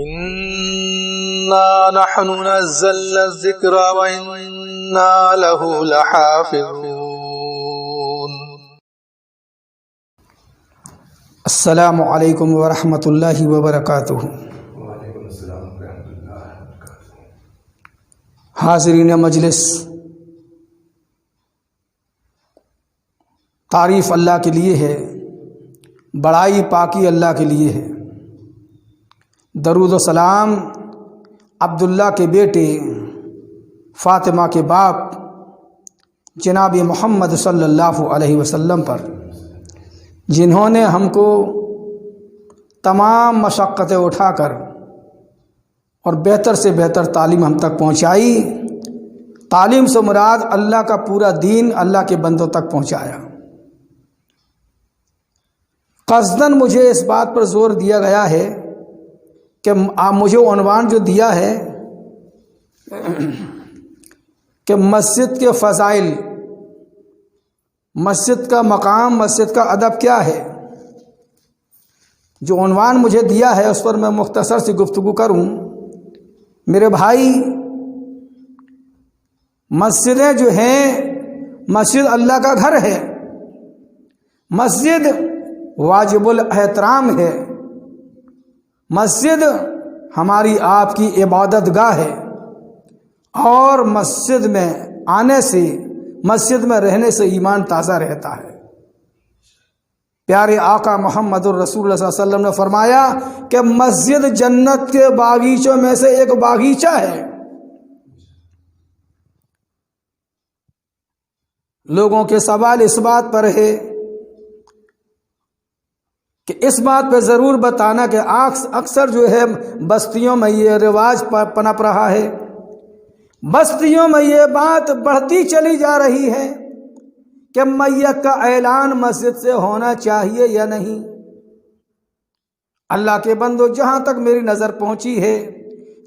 إنا نحن نزلنا الذكر وإنا له لحافظون. السلام علیکم ورحمۃ اللہ وبرکاتہ. حاضرین مجلس، تعریف اللہ کے لیے ہے، بڑائی پاکی اللہ کے لیے ہے. درود و سلام عبداللہ کے بیٹے فاطمہ کے باپ جناب محمد صلی اللہ علیہ وسلم پر، جنہوں نے ہم کو تمام مشقتیں اٹھا کر اور بہتر سے بہتر تعلیم ہم تک پہنچائی. تعلیم سے مراد اللہ کا پورا دین اللہ کے بندوں تک پہنچایا. قصداً مجھے اس بات پر زور دیا گیا ہے کہ مجھے عنوان جو دیا ہے کہ مسجد کے فضائل، مسجد کا مقام، مسجد کا ادب کیا ہے، جو عنوان مجھے دیا ہے اس پر میں مختصر سی گفتگو کروں. میرے بھائی، مسجدیں جو ہیں، مسجد اللہ کا گھر ہے، مسجد واجب الاحترام ہے، مسجد ہماری آپ کی عبادت گاہ ہے، اور مسجد میں آنے سے، مسجد میں رہنے سے ایمان تازہ رہتا ہے. پیارے آقا محمد الرسول اللہ صلی اللہ علیہ وسلم نے فرمایا کہ مسجد جنت کے باغیچوں میں سے ایک باغیچہ ہے. لوگوں کے سوال اس بات پر ہے کہ اس بات پہ ضرور بتانا کہ اکثر جو ہے بستیوں میں یہ رواج پنپ رہا ہے، بستیوں میں یہ بات بڑھتی چلی جا رہی ہے کہ میت کا اعلان مسجد سے ہونا چاہیے یا نہیں. اللہ کے بندو، جہاں تک میری نظر پہنچی ہے،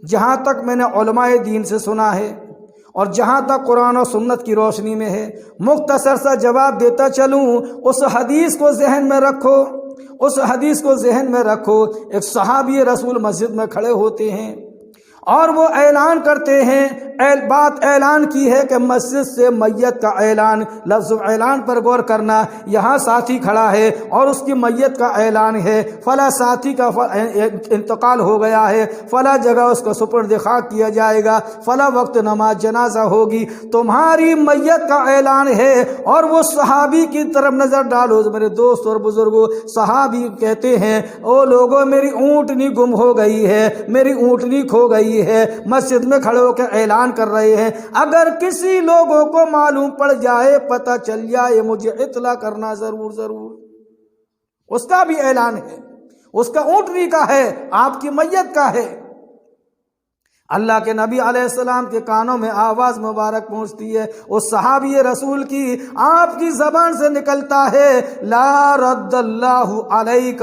جہاں تک میں نے علماء دین سے سنا ہے، اور جہاں تک قرآن و سنت کی روشنی میں ہے، مختصر سا جواب دیتا چلوں. اس حدیث کو ذہن میں رکھو، اس حدیث کو ذہن میں رکھو. ایک صحابی رسول مسجد میں کھڑے ہوتے ہیں اور وہ اعلان کرتے ہیں، بات اعلان کی ہے کہ مسجد سے میت کا اعلان. لفظ اعلان پر غور کرنا. یہاں ساتھی کھڑا ہے اور اس کی میت کا اعلان ہے، فلاں ساتھی کا انتقال ہو گیا ہے، فلاں جگہ اس کا سپرد خاک کیا جائے گا، فلاں وقت نماز جنازہ ہوگی. تمہاری میت کا اعلان ہے اور وہ صحابی کی طرف نظر ڈالو. میرے دوست اور بزرگوں، صحابی کہتے ہیں، او لوگوں، میری اونٹنی گم ہو گئی ہے، میری اونٹنی کھو گئی ہے. مسجد میں کھڑے ہو کے اعلان کر رہے ہیں. اگر کسی لوگوں کو معلوم پڑ جائے، پتہ چل جائے، مجھے اطلاع کرنا ضرور. اس کا بھی اعلان ہے، اس کا اونٹنی کا ہے، آپ کی میت کا ہے. اللہ کے نبی علیہ السلام کے کانوں میں آواز مبارک پہنچتی ہے، اس صحابی رسول کی، آپ کی زبان سے نکلتا ہے، لا رد اللہ علیک،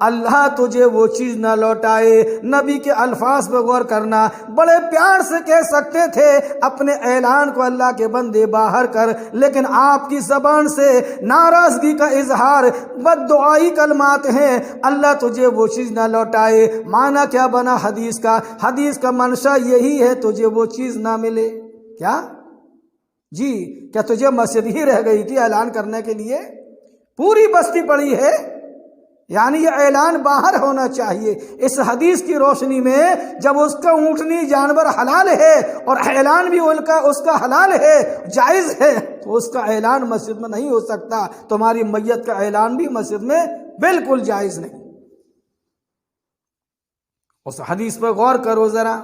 اللہ تجھے وہ چیز نہ لوٹائے. نبی کے الفاظ پہ غور کرنا. بڑے پیار سے کہہ سکتے تھے اپنے اعلان کو، اللہ کے بندے باہر کر، لیکن آپ کی زبان سے ناراضگی کا اظہار، بد دعائی کلمات ہیں، اللہ تجھے وہ چیز نہ لوٹائے. معنی کیا بنا حدیث کا؟ حدیث کا منشا یہی ہے، تجھے وہ چیز نہ ملے. کیا جی، کیا تجھے مسجد ہی رہ گئی تھی اعلان کرنے کے لیے؟ پوری بستی پڑی ہے، یعنی یہ اعلان باہر ہونا چاہیے. اس حدیث کی روشنی میں جب اس کا اونٹنی جانور حلال ہے اور اعلان بھی اس کا حلال ہے، جائز ہے، تو اس کا اعلان مسجد میں نہیں ہو سکتا. تمہاری میت کا اعلان بھی مسجد میں بالکل جائز نہیں. اس حدیث پر غور کرو ذرا.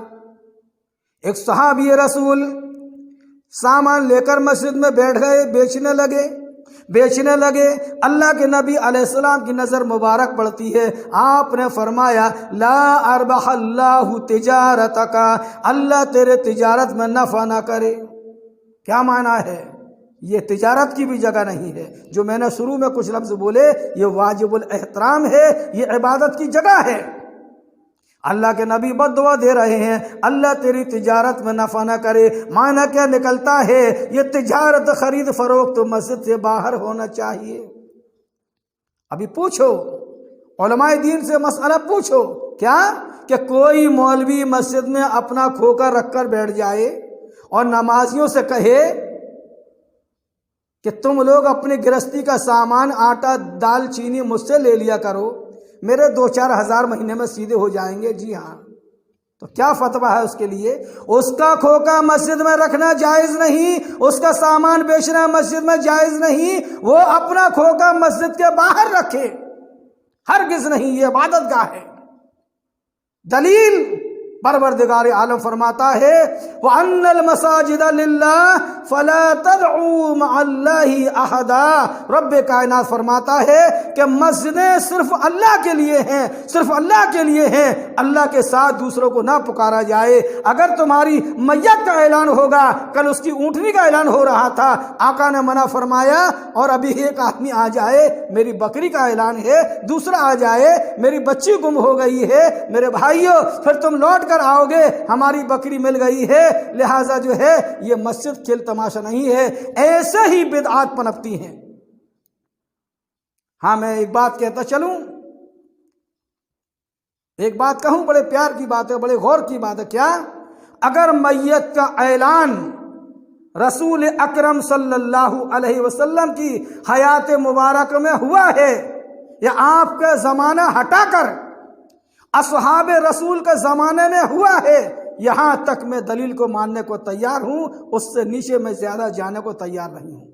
ایک صحابی رسول سامان لے کر مسجد میں بیٹھ گئے، بیچنے لگے. اللہ کے نبی علیہ السلام کی نظر مبارک پڑتی ہے. آپ نے فرمایا، لا اربح اللہ تجارتک، اللہ تیرے تجارت میں نفع نہ کرے. کیا معنی ہے؟ یہ تجارت کی بھی جگہ نہیں ہے. جو میں نے شروع میں کچھ لفظ بولے، یہ واجب الاحترام ہے، یہ عبادت کی جگہ ہے. اللہ کے نبی بد دعا دے رہے ہیں، اللہ تیری تجارت میں نفع نہ کرے. معنی کیا نکلتا ہے؟ یہ تجارت خرید فروخت تو مسجد سے باہر ہونا چاہیے. ابھی پوچھو علماء دین سے مسئلہ پوچھو، کیا کہ کوئی مولوی مسجد میں اپنا کھوکا رکھ کر بیٹھ جائے اور نمازیوں سے کہے کہ تم لوگ اپنی گرہستی کا سامان آٹا دال چینی مجھ سے لے لیا کرو، میرے 2-4 ہزار مہینے میں سیدھے ہو جائیں گے۔ جی ہاں، تو کیا فتویٰ ہے اس کے لیے؟ اس کا کھوکا مسجد میں رکھنا جائز نہیں، اس کا سامان بیچنا مسجد میں جائز نہیں، وہ اپنا کھوکا مسجد کے باہر رکھے، ہرگز نہیں، یہ عبادت گاہ ہے۔ دلیل پروردگار عالم فرماتا ہے وَأَنَّ الْمَسَاجِدَ لِلَّهِ فَلَا تَدْعُوا مَعَ اللَّهِ أَحَدًا۔ رب کائنات فرماتا ہے کہ مسجدیں صرف اللہ کے لیے ہیں، صرف اللہ کے لیے ہیں، اللہ کے ساتھ دوسروں کو نہ پکارا جائے۔ اگر تمہاری میت کا اعلان ہوگا، کل اس کی اونٹنی کا اعلان ہو رہا تھا، آقا نے منع فرمایا، اور ابھی ایک آدمی آ جائے میری بکری کا اعلان ہے، دوسرا آ جائے میری بچی گم ہو گئی ہے، میرے بھائیوں پھر تم لوٹ آؤ گے ہماری بکری مل گئی ہے، لہٰذا جو ہے یہ مسجد کھیل تماشا نہیں ہے۔ ایسے ہی بدعات پنپتی ہیں۔ ہاں، میں ایک بات کہتا چلوں، ایک بات کہوں، بڑے پیار کی بات ہے، بڑے غور کی بات ہے۔ کیا اگر میت کا اعلان رسول اکرم صلی اللہ علیہ وسلم کی حیات مبارک میں ہوا ہے، یا آپ کا زمانہ ہٹا کر اصحاب رسول کے زمانے میں ہوا ہے، یہاں تک میں دلیل کو ماننے کو تیار ہوں، اس سے نیچے میں زیادہ جانے کو تیار نہیں ہوں۔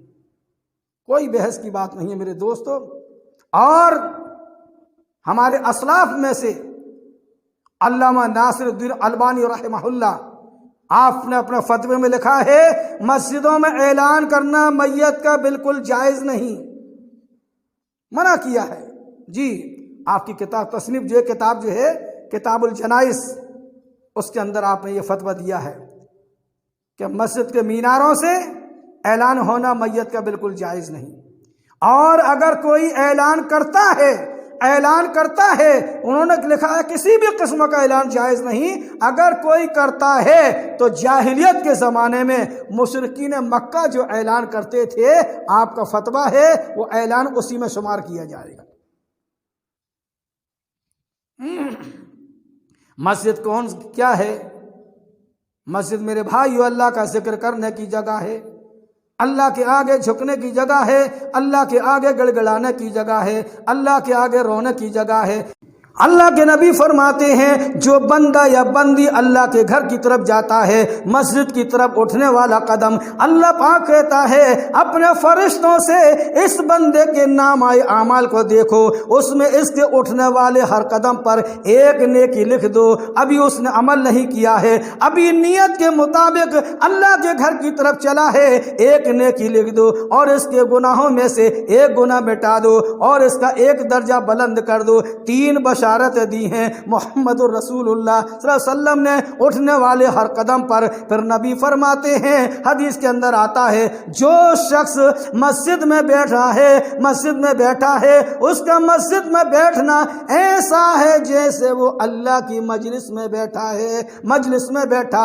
کوئی بحث کی بات نہیں ہے میرے دوستو۔ اور ہمارے اسلاف میں سے علامہ ناصر الدین البانی رحمہ اللہ، آپ نے اپنے فتوے میں لکھا ہے مسجدوں میں اعلان کرنا میت کا بالکل جائز نہیں، منع کیا ہے۔ جی، آپ کی کتاب تصنیف جو ہے، کتاب جو ہے کتاب الجنائز، اس کے اندر آپ نے یہ فتویٰ دیا ہے کہ مسجد کے میناروں سے اعلان ہونا میت کا بالکل جائز نہیں۔ اور اگر کوئی اعلان کرتا ہے، انہوں نے لکھا ہے کسی بھی قسم کا اعلان جائز نہیں، اگر کوئی کرتا ہے تو جاہلیت کے زمانے میں مشرکین مکہ جو اعلان کرتے تھے، آپ کا فتویٰ ہے وہ اعلان اسی میں شمار کیا جائے گا۔ مسجد کیا ہے؟ مسجد میرے بھائیو اللہ کا ذکر کرنے کی جگہ ہے، اللہ کے آگے جھکنے کی جگہ ہے، اللہ کے آگے گڑگڑانے کی جگہ ہے، اللہ کے آگے رونے کی جگہ ہے۔ اللہ کے نبی فرماتے ہیں جو بندہ یا بندی اللہ کے گھر کی طرف جاتا ہے، مسجد کی طرف اٹھنے والا قدم، اللہ پاک کہتا ہے اپنے فرشتوں سے اس بندے کے نامۂ اعمال کو دیکھو، اس میں اس کے اٹھنے والے ہر قدم پر ایک نیکی لکھ دو۔ ابھی اس نے عمل نہیں کیا ہے، ابھی نیت کے مطابق اللہ کے گھر کی طرف چلا ہے، ایک نیکی لکھ دو، اور اس کے گناہوں میں سے ایک گناہ مٹا دو، اور اس کا ایک درجہ بلند کر دو۔ 3 بشارتیں دی ہیں محمد الرسول اللہ صلی اللہ علیہ وسلم نے اٹھنے والے ہر قدم پر۔ پھر نبی فرماتے ہیں، حدیث کے اندر آتا ہے، جو شخص مسجد میں بیٹھا ہے اس کا مسجد میں بیٹھنا ایسا ہے جیسے وہ اللہ کی مجلس میں بیٹھا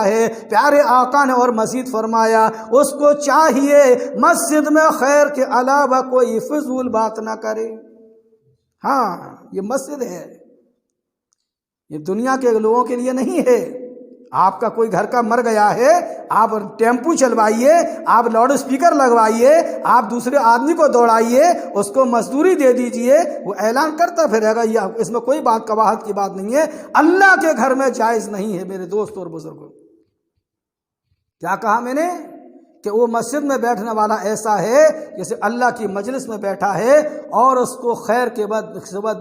ہے۔ پیارے آقا نے اور مزید فرمایا اس کو چاہیے مسجد میں خیر کے علاوہ کوئی فضول بات نہ کرے۔ ہاں، یہ مسجد ہے، یہ دنیا کے لوگوں کے لیے نہیں ہے۔ آپ کا کوئی گھر کا مر گیا ہے، آپ ٹیمپو چلوائیے، آپ لاؤڈ اسپیکر لگوائیے، آپ دوسرے آدمی کو دوڑائیے، اس کو مزدوری دے دیجئے، وہ اعلان کرتا پھرے گا، یہ اس میں کوئی بات قباحت کی بات نہیں ہے۔ اللہ کے گھر میں جائز نہیں ہے میرے دوست اور بزرگوں۔ کیا کہا میں نے؟ کہ وہ مسجد میں بیٹھنے والا ایسا ہے جیسے اللہ کی مجلس میں بیٹھا ہے، اور اس کو خیر کے بعد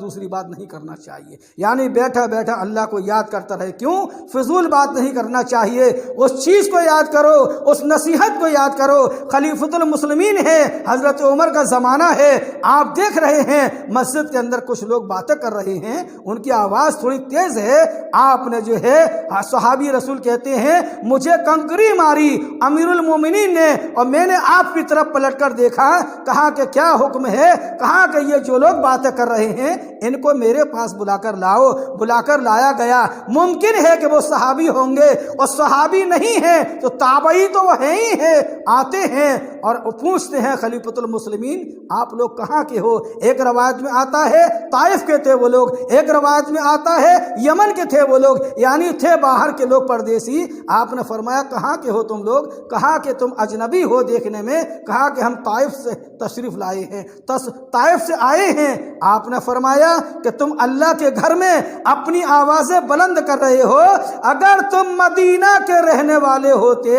دوسری بات نہیں کرنا چاہیے، یعنی بیٹھا بیٹھا اللہ کو یاد کرتا رہے۔ کیوں؟ فضول بات نہیں کرنا چاہیے، اس چیز کو یاد کرو، اس نصیحت کو یاد کرو۔ خلیفۃ المسلمین ہے، حضرت عمر کا زمانہ ہے، آپ دیکھ رہے ہیں مسجد کے اندر کچھ لوگ باتیں کر رہے ہیں، ان کی آواز تھوڑی تیز ہے، آپ نے جو ہے صحابی رسول کہتے ہیں مجھے کنکری ماری، امیر المومنین نے اور میں نے آپ کی طرف پلٹ کر دیکھا، کہا کہ کیا حکم ہے؟ کہا کہ یہ جو لوگ باتیں کر رہے ہیں ان کو میرے پاس بلا کر لاؤ۔ بلا کر لایا گیا۔ ممکن ہے کہ وہ صحابی ہوں گے، اور صحابی نہیں ہیں تو تابعی تو وہ ہیں ہی ہیں، آتے ہیں اور پوچھتے ہیں خلیفۃ المسلمین آپ لوگ کہاں کے ہو؟ ایک روایت میں آتا ہے طائف کے تھے وہ لوگ، ایک روایت میں آتا ہے یمن کے تھے وہ لوگ، یعنی تھے باہر کے لوگ، پردیسی۔ آپ نے فرمایا کہاں کے ہو تم لوگ؟ کہا کہ تم اجنبی ہو دیکھنے میں۔ کہا کہ ہم طائف سے تشریف لائے ہیں، طائف سے آئے ہیں۔ آپ نے فرمایا کہ تم اللہ کے گھر میں اپنی آوازیں بلند کر رہے ہو، اگر تم مدینہ کے رہنے والے ہوتے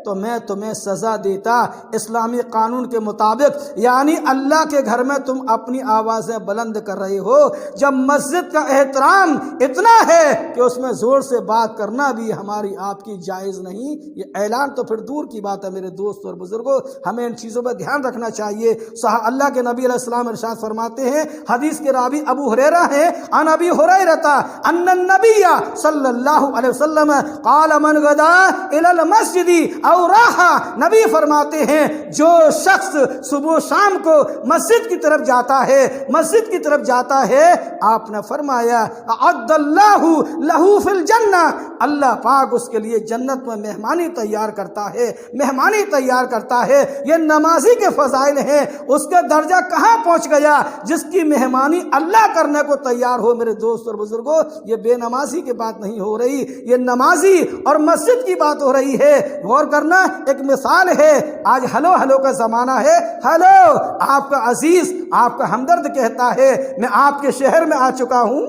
تو میں تمہیں سزا دیتا اسلامی قانون کے مطابق، یعنی اللہ کے گھر میں تم اپنی آوازیں بلند کر رہے ہو۔ جب مسجد کا احترام اتنا ہے کہ اس میں زور سے بات کرنا بھی ہماری آپ کی جائز نہیں، یہ اعلان تو پھر دور کی بات ہے میرے دوست اور بزرگوں، ہمیں ان چیزوں پر دھیان رکھنا چاہیے۔ اللہ کے نبی علیہ السلام ارشاد فرماتے ہیں، حدیث کے راوی ابو ہریرہ ہیں، عن ابی ہریرہ ان النبی صلی اللہ علیہ وسلم قال من غدا الی المسجد اور راہا، نبی فرماتے ہیں جو شخص صبح شام کو مسجد کی طرف جاتا ہے، مسجد کی طرف جاتا ہے، آپ نے فرمایا اعد اللہ لہ فی الجنہ، اللہ پاک اس کے لیے جنت میں مہمانی تیار کرتا ہے، مہمانی تیار کرتا ہے۔ یہ نمازی کے فضائل ہیں، اس کا درجہ کہاں پہنچ گیا جس کی مہمانی اللہ کرنے کو تیار ہو۔ میرے دوست اور بزرگوں، یہ بے نمازی کی بات نہیں ہو رہی، یہ نمازی اور مسجد کی بات ہو رہی ہے۔ غور کرنا، ایک مثال ہے، آج ہلو ہلو کا زمانہ ہے، ہلو آپ کا عزیز، آپ کا ہمدرد کہتا ہے میں آپ کے شہر میں آ چکا ہوں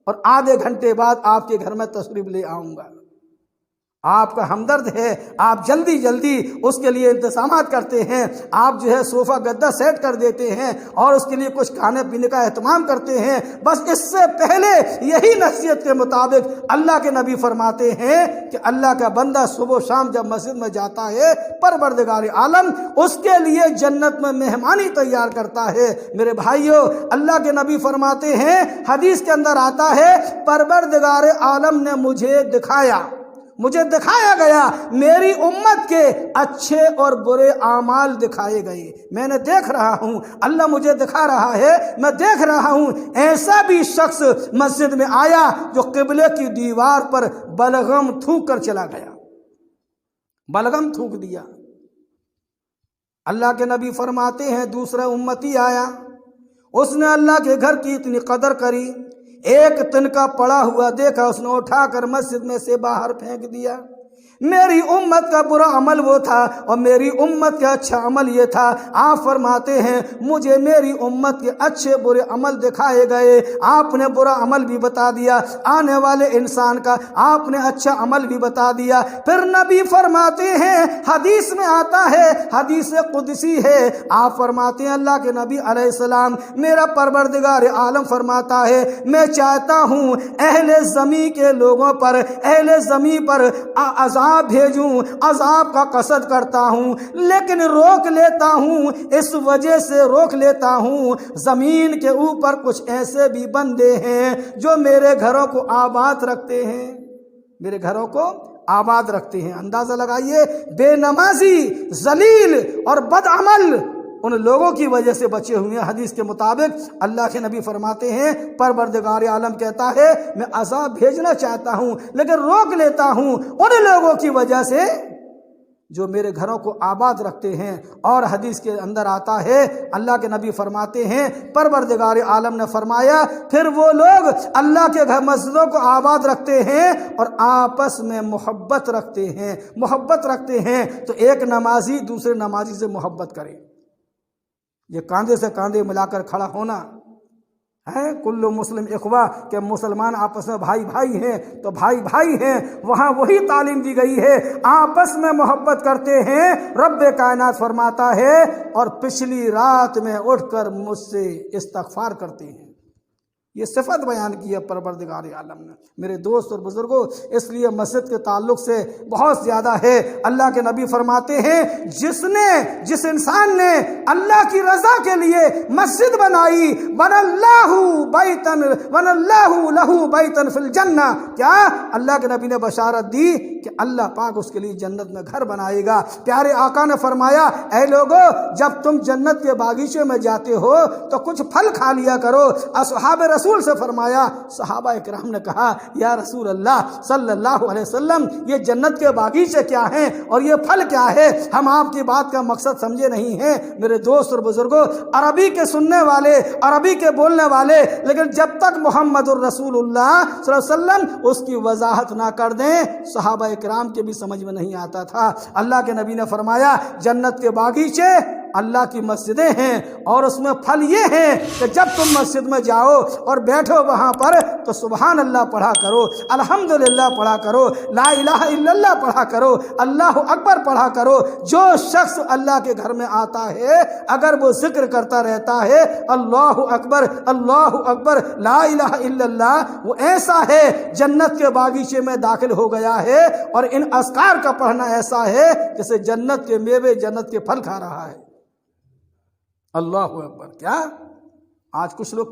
اور آدھے گھنٹے بعد آپ کے گھر میں تشریف لے آؤں گا۔ آپ کا ہمدرد ہے، آپ جلدی جلدی اس کے لیے انتظامات کرتے ہیں، آپ جو ہے صوفہ گدا سیٹ کر دیتے ہیں اور اس کے لیے کچھ کھانے پینے کا اہتمام کرتے ہیں۔ بس اس سے پہلے یہی نصیحت کے مطابق اللہ کے نبی فرماتے ہیں کہ اللہ کا بندہ صبح و شام جب مسجد میں جاتا ہے، پروردگار عالم اس کے لیے جنت میں مہمانی تیار کرتا ہے۔ میرے بھائیوں، اللہ کے نبی فرماتے ہیں، حدیث کے اندر آتا ہے پروردگار عالم نے مجھے دکھایا گیا، میری امت کے اچھے اور برے اعمال دکھائے گئے، میں نے دیکھ رہا ہوں، اللہ مجھے دکھا رہا ہے، میں دیکھ رہا ہوں۔ ایسا بھی شخص مسجد میں آیا جو قبلے کی دیوار پر بلغم تھوک کر چلا گیا، بلغم تھوک دیا۔ اللہ کے نبی فرماتے ہیں دوسرا امتی آیا، اس نے اللہ کے گھر کی اتنی قدر کری، ایک تنکا پڑا ہوا دیکھا، اس نے اٹھا کر مسجد میں سے باہر پھینک دیا۔ میری امت کا برا عمل وہ تھا اور میری امت کا اچھا عمل یہ تھا۔ آپ فرماتے ہیں مجھے میری امت کے اچھے برے عمل دکھائے گئے، آپ نے برا عمل بھی بتا دیا، آنے والے انسان کا آپ نے اچھا عمل بھی بتا دیا۔ پھر نبی فرماتے ہیں، حدیث میں آتا ہے، حدیث قدسی ہے، آپ فرماتے ہیں اللہ کے نبی علیہ السلام، میرا پروردگار عالم فرماتا ہے میں چاہتا ہوں اہل زمین کے لوگوں پر، اہل زمین پر عذاب بھیجوں، عذاب کا قصد کرتا ہوں، لیکن روک لیتا ہوں، اس وجہ سے روک لیتا ہوں زمین کے اوپر کچھ ایسے بھی بندے ہیں جو میرے گھروں کو آباد رکھتے ہیں، میرے گھروں کو آباد رکھتے ہیں۔ اندازہ لگائیے، بے نمازی، ذلیل اور بدعمل ان لوگوں کی وجہ سے بچے ہوئے ہیں۔ حدیث کے مطابق اللہ کے نبی فرماتے ہیں پروردگار عالم کہتا ہے میں عذاب بھیجنا چاہتا ہوں لیکن روک لیتا ہوں ان لوگوں کی وجہ سے جو میرے گھروں کو آباد رکھتے ہیں۔ اور حدیث کے اندر آتا ہے اللہ کے نبی فرماتے ہیں پروردگار عالم نے فرمایا پھر وہ لوگ اللہ کے گھر مسجدوں کو آباد رکھتے ہیں اور آپس میں محبت رکھتے ہیں، محبت رکھتے ہیں۔ تو ایک نمازی دوسرے نمازی سے محبت کرے، یہ کاندھے سے کاندھے ملا کر کھڑا ہونا ہے۔ کل مسلم اخوا، کہ مسلمان آپس میں بھائی بھائی ہیں، تو بھائی بھائی ہیں، وہاں وہی تعلیم دی گئی ہے، آپس میں محبت کرتے ہیں۔ رب کائنات فرماتا ہے اور پچھلی رات میں اٹھ کر مجھ سے استغفار کرتے ہیں۔ یہ صفت بیان کی ہے پروردگار عالم نے۔ میرے دوست اور بزرگوں، اس لیے مسجد کے تعلق سے بہت زیادہ ہے۔ اللہ کے نبی فرماتے ہیں جس انسان نے اللہ کی رضا کے لیے مسجد بنائی، بن اللہ لہ بیتن فی الجنہ، کیا اللہ کے نبی نے بشارت دی کہ اللہ پاک اس کے لیے جنت میں گھر بنائے گا۔ پیارے آقا نے فرمایا، اے لوگو، جب تم جنت کے باغیچے میں جاتے ہو تو کچھ پھل کھا لیا کرو۔ اصحاب رسول سے فرمایا، صحابہ اکرام نے کہا، یا رسول اللہ صلی اللہ علیہ وسلم، یہ جنت کے باغیچے کیا ہیں اور یہ پھل کیا ہے؟ ہم آپ کی بات کا مقصد سمجھے نہیں ہیں۔ میرے دوست اور بزرگوں، عربی کے سننے والے، عربی کے بولنے والے، لیکن جب تک محمد الرسول اللہ صلی اللہ علیہ وسلم اس کی وضاحت نہ کر دیں، صحابہ اکرام کے بھی سمجھ میں نہیں آتا تھا۔ اللہ کے نبی نے فرمایا، جنت کے باغیچے اللہ کی مسجدیں ہیں، اور اس میں پھل یہ ہیں کہ جب تم مسجد میں جاؤ اور بیٹھو وہاں پر تو سبحان اللہ پڑھا کرو، الحمدللہ پڑھا کرو، لا الہ الا اللہ پڑھا کرو، اللہ اکبر پڑھا کرو۔ جو شخص اللہ کے گھر میں آتا ہے، اگر وہ ذکر کرتا رہتا ہے اللہ اکبر لا الہ الا اللہ، وہ ایسا ہے جنت کے باغیچے میں داخل ہو گیا ہے، اور ان اذکار کا پڑھنا ایسا ہے جیسے جنت کے میوے، جنت کے پھل کھا رہا ہے۔ اللہ اکبر۔ کیا آج کچھ لوگ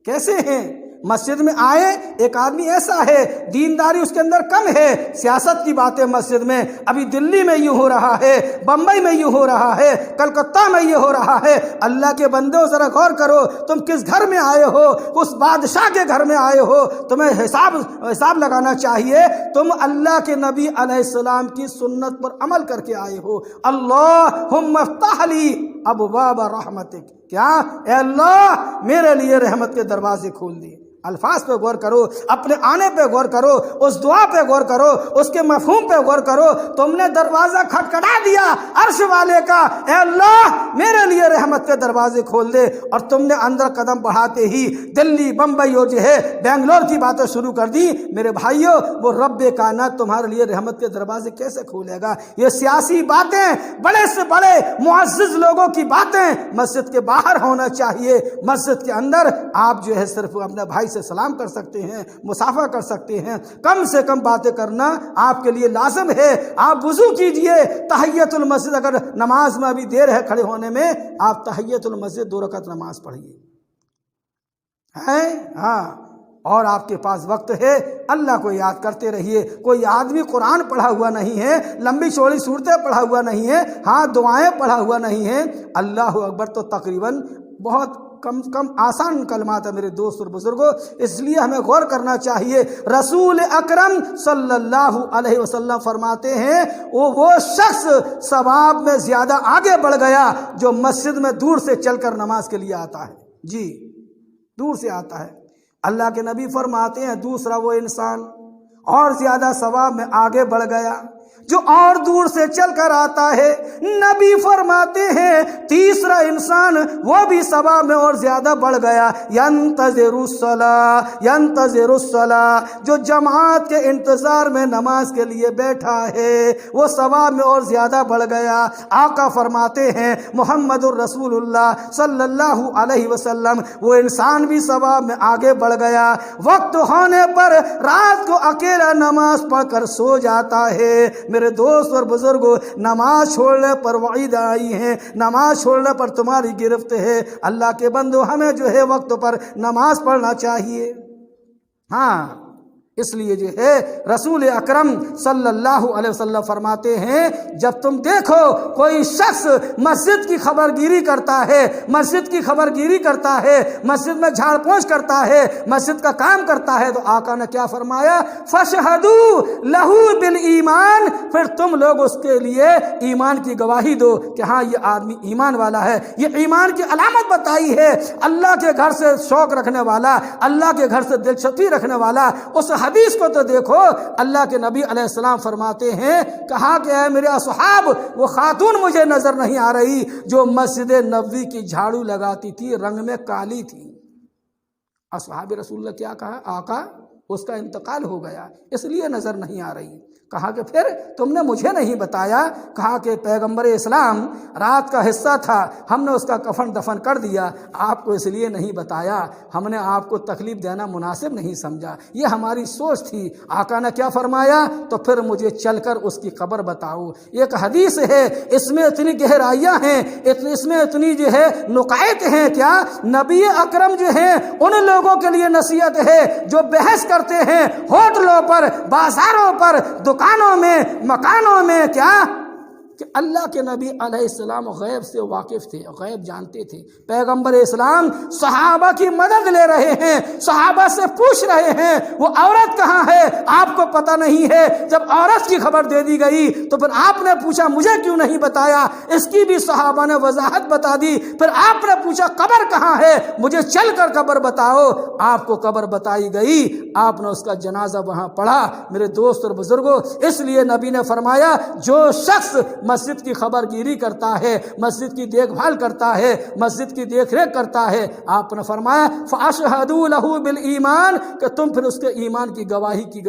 کیسے ہیں؟ مسجد میں آئے، ایک آدمی ایسا ہے دینداری اس کے اندر کم ہے، سیاست کی باتیں مسجد میں، ابھی دلی میں یہ ہو رہا ہے، بمبئی میں یہ ہو رہا ہے، کلکتہ میں یہ ہو رہا ہے۔ اللہ کے بندوں ذرا غور کرو، تم کس گھر میں آئے ہو؟ اس بادشاہ کے گھر میں آئے ہو، تمہیں حساب لگانا چاہیے۔ تم اللہ کے نبی علیہ السلام کی سنت پر عمل کر کے آئے ہو۔ اللہم افتح لی ابواب رحمتک، کیا اے اللہ میرے لیے رحمت کے دروازے کھول دیے۔ الفاظ پہ غور کرو، اپنے آنے پہ غور کرو، اس دعا پہ غور کرو، اس کے مفہوم پہ غور کرو۔ تم نے دروازہ کھٹکھٹا دیا عرش والے کا، اے اللہ میرے لیے رحمت کے دروازے کھول دے، اور تم نے اندر قدم بڑھاتے ہی دلی، بمبئی اور جو ہے بنگلور کی باتیں شروع کر دی۔ میرے بھائیوں، وہ رب کائنات تمہارے لیے رحمت کے دروازے کیسے کھولے گا؟ یہ سیاسی باتیں، بڑے سے بڑے معزز لوگوں کی باتیں مسجد کے باہر ہونا چاہیے۔ مسجد کے اندر آپ جو ہے صرف اپنے بھائی سے سلام کر سکتے ہیں، مصافحہ کر سکتے ہیں، کم سے کم باتیں کرنا آپ کے لیے لازم ہے۔ آپ وضو کیجئے، تحیت المسجد، اگر نماز میں ابھی دیر ہے کھڑے ہونے میں، آپ تحیت المسجد 2 رکعت نماز پڑھیے، ہاں، اور آپ کے پاس وقت ہے، اللہ کو یاد کرتے رہیے۔ کوئی آدمی قرآن پڑھا ہوا نہیں ہے، لمبی چوڑی صورتیں پڑھا ہوا نہیں ہے، ہاں دعائیں پڑھا ہوا نہیں ہے، اللہ اکبر تو تقریباً بہت کم آسان کلمات ہے میرے دوست اور بزرگوں۔ اس لیے ہمیں غور کرنا چاہیے۔ رسول اکرم صلی اللہ علیہ وسلم فرماتے ہیں، وہ شخص ثواب میں زیادہ آگے بڑھ گیا جو مسجد میں دور سے چل کر نماز کے لیے آتا ہے، جی دور سے آتا ہے۔ اللہ کے نبی فرماتے ہیں، دوسرا وہ انسان اور زیادہ ثواب میں آگے بڑھ گیا جو اور دور سے چل کر آتا ہے۔ نبی فرماتے ہیں، تیسرا انسان وہ بھی ثواب میں اور زیادہ بڑھ گیا، ینتظر الصلاۃ، جو جماعت کے انتظار میں نماز کے لیے بیٹھا ہے، وہ ثواب میں اور زیادہ بڑھ گیا۔ آقا فرماتے ہیں محمد الرسول اللہ صلی اللہ علیہ وسلم، وہ انسان بھی ثواب میں آگے بڑھ گیا۔ وقت ہونے پر رات کو اکیلا نماز پڑھ کر سو جاتا ہے۔ میرے دوست اور بزرگوں، نماز چھوڑنے پر وعید آئی ہے، نماز چھوڑنے پر تمہاری گرفت ہے۔ اللہ کے بندو، ہمیں جو ہے وقت پر نماز پڑھنا چاہیے۔ ہاں، اس لیے جو ہے رسول اکرم صلی اللہ علیہ وسلم فرماتے ہیں، جب تم دیکھو کوئی شخص مسجد کی خبرگیری کرتا ہے، مسجد کی خبرگیری کرتا ہے، مسجد میں جھاڑ پوچھ کرتا ہے، مسجد کا کام کرتا ہے، تو آقا نے کیا فرمایا؟ فَاشْهَدُوا لَهُ بِالْإِيمَانِ، پھر تم لوگ اس کے لیے ایمان کی گواہی دو کہ ہاں یہ آدمی ایمان والا ہے۔ یہ ایمان کی علامت بتائی ہے، اللہ کے گھر سے شوق رکھنے والا، اللہ کے گھر سے دلچسپی رکھنے والا۔ اس حدیث کو تو دیکھو، اللہ کے نبی علیہ السلام فرماتے ہیں، کہا کہ اے میرے اصحاب، وہ خاتون مجھے نظر نہیں آ رہی جو مسجد نبوی کی جھاڑو لگاتی تھی، رنگ میں کالی تھی۔ اصحاب رسول اللہ کیا کہا؟ آقا اس کا انتقال ہو گیا، اس لیے نظر نہیں آ رہی۔ کہا کہ پھر تم نے مجھے نہیں بتایا؟ کہا کہ پیغمبر اسلام رات کا حصہ تھا، ہم نے اس کا کفن دفن کر دیا، آپ کو اس لیے نہیں بتایا، ہم نے آپ کو تکلیف دینا مناسب نہیں سمجھا، یہ ہماری سوچ تھی۔ آقا نے کیا فرمایا؟ تو پھر مجھے چل کر اس کی قبر بتاؤ۔ ایک حدیث ہے، اس میں اتنی گہرائیاں ہیں، اس میں اتنی جو ہے نقائط ہیں، کیا نبی اکرم جو ہیں ان لوگوں کے لیے نصیحت ہے جو بحث کرتے ہیں ہوٹلوں پر، بازاروں پر، دکانوں میں، مکانوں میں، کیا کہ اللہ کے نبی علیہ السلام غیب سے واقف تھے، غیب جانتے تھے۔ پیغمبر اسلام صحابہ کی مدد لے رہے ہیں، صحابہ سے پوچھ رہے ہیں وہ عورت کہاں ہے، آپ کو پتہ نہیں ہے۔ جب عورت کی خبر دے دی گئی تو پھر آپ نے پوچھا مجھے کیوں نہیں بتایا، اس کی بھی صحابہ نے وضاحت بتا دی۔ پھر آپ نے پوچھا قبر کہاں ہے، مجھے چل کر قبر بتاؤ۔ آپ کو قبر بتائی گئی، آپ نے اس کا جنازہ وہاں پڑھا۔ میرے دوست اور بزرگوں، اس لیے نبی نے فرمایا جو شخص مسجد کی خبر گیری کرتا ہے، مسجد کی دیکھ بھال کرتا ہے، مسجد کی دیکھ ریکھ کرتا ہے، آپ نے فرمایا فَأَشْهَدُوا لَهُ بِالْإِيمَانِ کہ تم پھر اس کے ایمان کی گواہی کی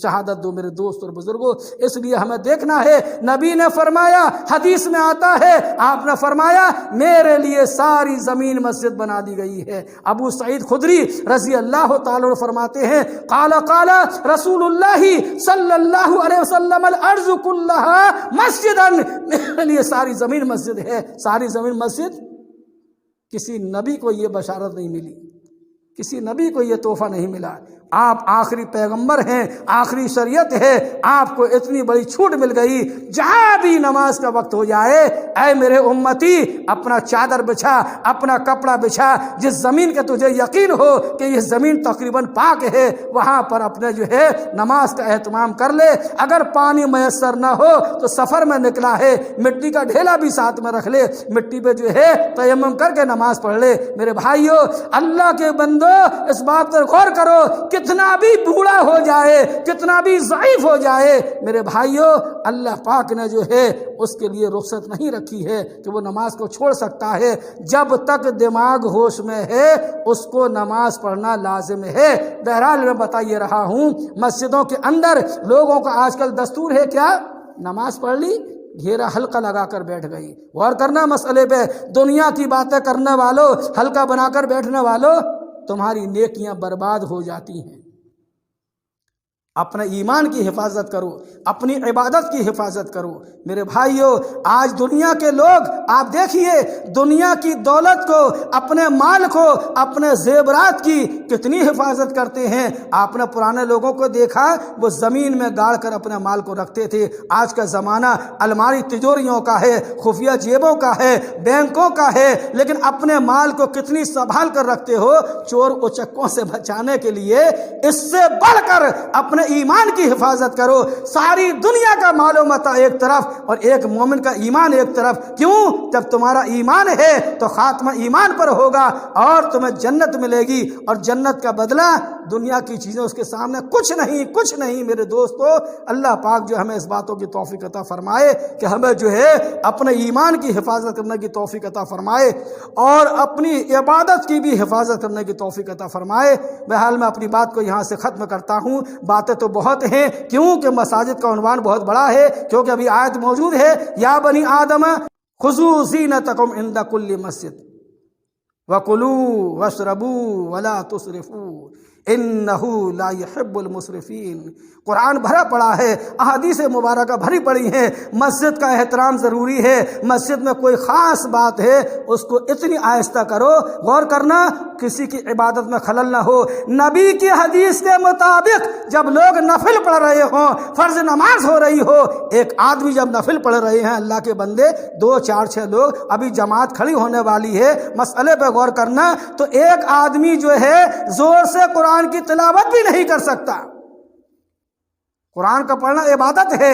شہادت دو۔ میرے دوست اور بزرگوں، اس لیے ہمیں دیکھنا ہے، نبی نے فرمایا، حدیث میں آتا ہے، آپ نے فرمایا میرے لیے ساری زمین مسجد بنا دی گئی ہے۔ ابو سعید خدری رضی اللہ تعالیٰ عنہ فرماتے ہیں قال رسول اللہ صلی اللہ علیہ وسلم الارض کلها مسجدا، میرے لیے ساری زمین مسجد ہے۔ ساری زمین مسجد، کسی نبی کو یہ بشارت نہیں ملی، کسی نبی کو یہ تحفہ نہیں ملا۔ آپ آخری پیغمبر ہیں، آخری شریعت ہے، آپ کو اتنی بڑی چھوٹ مل گئی، جہاں بھی نماز کا وقت ہو جائے اے میرے امتی اپنا چادر بچھا، اپنا کپڑا بچھا، جس زمین کا تجھے یقین ہو کہ یہ زمین تقریباً پاک ہے وہاں پر اپنے جو ہے نماز کا اہتمام کر لے۔ اگر پانی میسر نہ ہو تو سفر میں نکلا ہے مٹی کا ڈھیلا بھی ساتھ میں رکھ لے، مٹی پہ جو ہے تیمم کر کے نماز پڑھ لے۔ میرے بھائیو، اللہ کے بندو، اس بات پر غور کرو، کتنا بھی بوڑھا ہو جائے، کتنا بھی ضعیف ہو جائے، میرے بھائیو اللہ پاک نے جو ہے اس کے لیے رخصت نہیں رکھی ہے کہ وہ نماز کو چھوڑ سکتا ہے۔ جب تک دماغ ہوش میں ہے اس کو نماز پڑھنا لازم ہے۔ بہرحال میں بتائیے رہا ہوں، مسجدوں کے اندر لوگوں کا آج کل دستور ہے کیا؟ نماز پڑھ لی، گھیرا حلقہ لگا کر بیٹھ گئی۔ غور کرنا مسئلے پہ، دنیا کی باتیں کرنے والوں، حلقہ بنا کر بیٹھنے والوں، تمہاری نیکیاں برباد ہو جاتی ہیں۔ اپنے ایمان کی حفاظت کرو، اپنی عبادت کی حفاظت کرو۔ میرے بھائیو، آج دنیا کے لوگ آپ دیکھیے دنیا کی دولت کو، اپنے مال کو، اپنے زیورات کی کتنی حفاظت کرتے ہیں۔ آپ نے پرانے لوگوں کو دیکھا وہ زمین میں گاڑ کر اپنے مال کو رکھتے تھے۔ آج کا زمانہ الماری تجوریوں کا ہے، خفیہ جیبوں کا ہے، بینکوں کا ہے، لیکن اپنے مال کو کتنی سنبھال کر رکھتے ہو چور اچکوں سے بچانے کے لیے۔ اس سے بڑھ کر اپنے ایمان کی حفاظت کرو۔ ساری دنیا کا مال و متاع ایک طرف اور ایک مومن کا ایمان ایک طرف۔ کیوں؟ جب تمہارا ایمان ہے تو خاتمہ ایمان پر ہوگا اور تمہیں جنت ملے گی، اور جنت کا بدلہ دنیا کی چیزیں اس کے سامنے کچھ نہیں، کچھ نہیں۔ میرے دوستو، اللہ پاک جو ہمیں اس باتوں کی توفیق عطا فرمائے کہ ہمیں جو ہے اپنے ایمان کی حفاظت کرنے کی توفیق عطا فرمائے اور اپنی عبادت کی بھی حفاظت کرنے کی توفیق عطا فرمائے۔ بہرحال میں اپنی بات کو یہاں سے ختم کرتا ہوں۔ باتیں تو بہت ہیں، کیونکہ مساجد کا عنوان بہت بڑا ہے، کیونکہ ابھی آیت موجود ہے یا بنی آدم خذوا زینتکم عند کل مسجد وکلوا واشربوا ولا تسرفوا انہ لا یحب المسرفین۔ قرآن بھرا پڑا ہے، احادیث مبارکہ بھری پڑی ہیں۔ مسجد کا احترام ضروری ہے۔ مسجد میں کوئی خاص بات ہے اس کو اتنی آہستہ کرو، غور کرنا کسی کی عبادت میں خلل نہ ہو۔ نبی کی حدیث کے مطابق جب لوگ نفل پڑھ رہے ہوں، فرض نماز ہو رہی ہو، ایک آدمی جب نفل پڑھ رہے ہیں، اللہ کے بندے 2 4 6 لوگ، ابھی جماعت کھڑی ہونے والی ہے، مسئلے پہ غور کرنا، تو ایک آدمی جو ہے زور سے قرآن کی تلاوت بھی نہیں کر سکتا۔ قرآن کا پڑھنا عبادت ہے،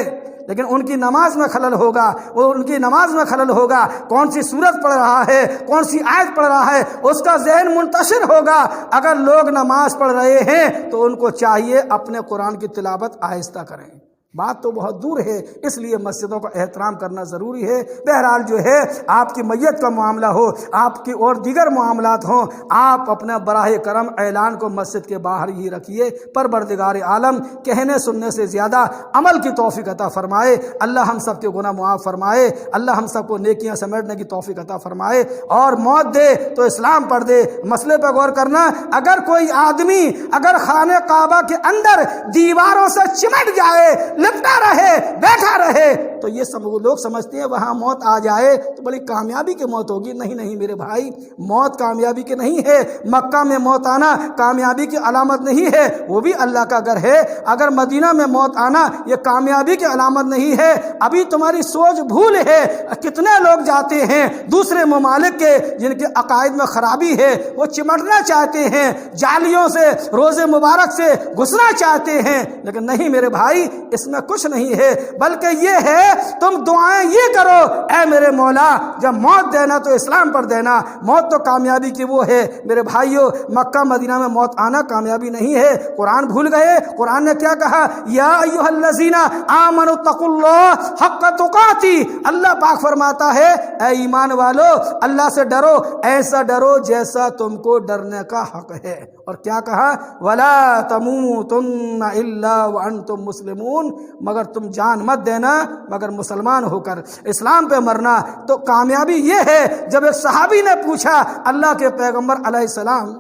لیکن ان کی نماز میں خلل ہوگا، وہ ان کی نماز میں خلل ہوگا۔ کون سی سورت پڑھ رہا ہے، کون سی آیت پڑھ رہا ہے، اس کا ذہن منتشر ہوگا۔ اگر لوگ نماز پڑھ رہے ہیں تو ان کو چاہیے اپنے قرآن کی تلاوت آہستہ کریں، بات تو بہت دور ہے، اس لیے مسجدوں کا احترام کرنا ضروری ہے۔ بہرحال جو ہے آپ کی میت کا معاملہ ہو، آپ کی اور دیگر معاملات ہوں، آپ اپنا براہ کرم اعلان کو مسجد کے باہر ہی رکھیے۔ پروردگار عالم کہنے سننے سے زیادہ عمل کی توفیق عطا فرمائے۔ اللہ ہم سب کے گناہ معاف فرمائے، اللہ ہم سب کو نیکیاں سمیٹنے کی توفیق عطا فرمائے، اور موت دے تو اسلام پڑھ دے۔ مسئلے پہ غور کرنا، اگر کوئی آدمی اگر خانہ کعبہ کے اندر دیواروں سے چمٹ جائے، لپٹا رہے، بیٹھا رہے، تو یہ سب لوگ سمجھتے ہیں وہاں موت آ جائے تو بڑی کامیابی کی موت ہوگی۔ نہیں نہیں میرے بھائی، موت کامیابی کی نہیں ہے۔ مکہ میں موت آنا کامیابی کی علامت نہیں ہے، وہ بھی اللہ کا گھر ہے۔ اگر مدینہ میں موت آنا یہ کامیابی کی علامت نہیں ہے۔ ابھی تمہاری سوچ بھول ہے۔ کتنے لوگ جاتے ہیں دوسرے ممالک کے جن کے عقائد میں خرابی ہے، وہ چمٹنا چاہتے ہیں، جالیوں سے روزے مبارک سے گھسنا چاہتے ہیں، لیکن نہیں میرے بھائی، اس میں کچھ نہیں ہے، بلکہ یہ ہے تم دعائیں یہ کرو، اے میرے مولا جب موت دینا تو اسلام پر دینا۔ موت تو کامیابی کی وہ ہے میرے بھائیوں۔ مکہ مدینہ میں موت آنا کامیابی نہیں ہے۔ قرآن بھول گئے؟ قرآن نے کیا کہا؟ یا ایھا الذین آمنوا اتقوا اللہ حق تقاتی۔ اللہ پاک فرماتا ہے اے ایمان والو اللہ سے ڈرو، ایسا ڈرو جیسا تم کو ڈرنے کا حق ہے۔ اور کیا کہا؟ ولا تموتن الا وانتم مسلمون، مگر تم جان مت دینا مگر مسلمان ہو کر، اسلام پہ مرنا۔ تو کامیابی یہ ہے، جب ایک صحابی نے پوچھا اللہ کے پیغمبر علیہ السلام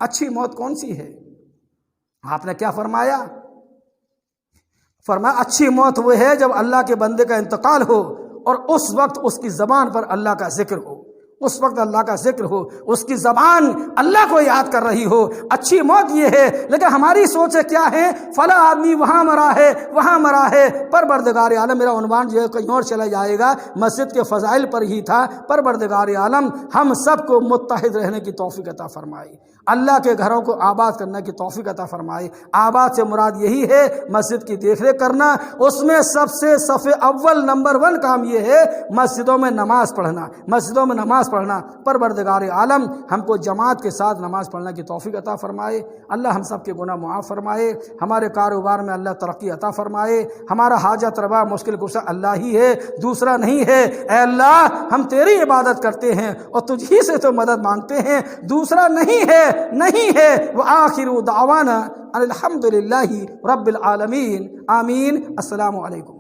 اچھی موت کون سی ہے؟ آپ نے کیا فرمایا؟ فرمایا اچھی موت وہ ہے جب اللہ کے بندے کا انتقال ہو اور اس وقت اس کی زبان پر اللہ کا ذکر ہو، اس وقت اللہ کا ذکر ہو، اس کی زبان اللہ کو یاد کر رہی ہو، اچھی موت یہ ہے۔ لیکن ہماری سوچیں کیا ہے؟ فلاں آدمی وہاں مرا ہے، وہاں مرا ہے۔ پروردگار عالم، میرا عنوان جو ہے کہیں اور چلا جائے گا، مسجد کے فضائل پر ہی تھا۔ پروردگار عالم ہم سب کو متحد رہنے کی توفیق عطا فرمائے، اللہ کے گھروں کو آباد کرنے کی توفیق عطا فرمائے۔ آباد سے مراد یہی ہے مسجد کی دیکھ ریکھ کرنا، اس میں سب سے صف اول نمبر 1 کام یہ ہے مسجدوں میں نماز پڑھنا، مسجدوں میں نماز پڑھنا۔ پروردگار عالم ہم کو جماعت کے ساتھ نماز پڑھنے کی توفیق عطا فرمائے۔ اللہ ہم سب کے گناہ معاف فرمائے، ہمارے کاروبار میں اللہ ترقی عطا فرمائے۔ ہمارا حاجت روا مشکل کشا اللہ ہی ہے، دوسرا نہیں ہے۔ اے اللہ ہم تیری عبادت کرتے ہیں اور تجھ ہی سے تو مدد مانگتے ہیں، دوسرا نہیں ہے، نہیں ہے۔ وآخر دعوانا الحمدللہ رب العالمین، آمین۔ السلام علیکم۔